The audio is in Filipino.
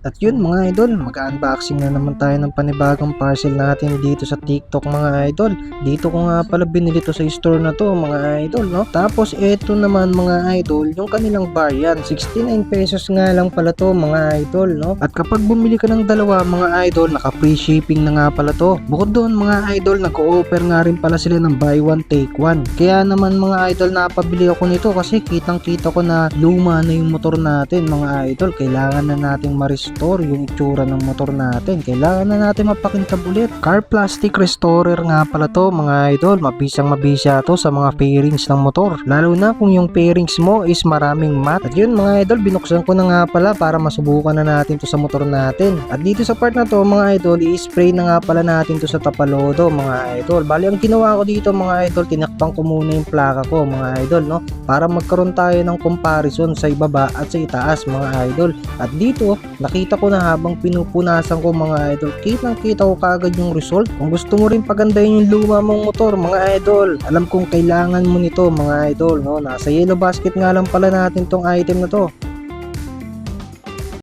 At yun mga idol, mag-unboxing na naman tayo ng panibagong parcel natin dito sa TikTok mga idol. Dito ko nga pala binili to sa store na to mga idol, no? Tapos eto naman mga idol, yung kanilang variant, 69 pesos nga lang pala to mga idol, no? At kapag bumili ka ng dalawa mga idol, naka-free shipping na nga pala to. Bukod doon mga idol, nag-o-offer nga rin pala sila ng buy one take one. Kaya naman mga idol, napabili ako nito kasi kitang-kita ko na luma na yung motor natin mga idol. Kailangan na nating ma-restore yung itsura ng motor natin. Kailangan na natin mapakintab ulit. Car plastic restorer nga pala to mga idol. Mabisang mabisa to sa mga fairings ng motor. Lalo na kung yung fairings mo is maraming mat. At yun mga idol, binuksan ko na nga pala para masubukan na natin to sa motor natin. At dito sa part na to mga idol, i-spray na nga pala natin to sa tapalodo mga idol. Bali ang ginawa ko dito mga idol, tinakpan ko muna yung plaka ko mga idol, no? Para magkaroon tayo ng comparison sa ibaba at sa itaas mga idol. At dito, nakita ko na habang pinupunasan ko mga idol, kitang-kita ko kaagad yung result. Kung gusto mo rin pagandahin yung luma mong motor mga idol, alam kong kailangan mo nito mga idol, no? Nasa yellow basket nga lang pala natin tong item na to.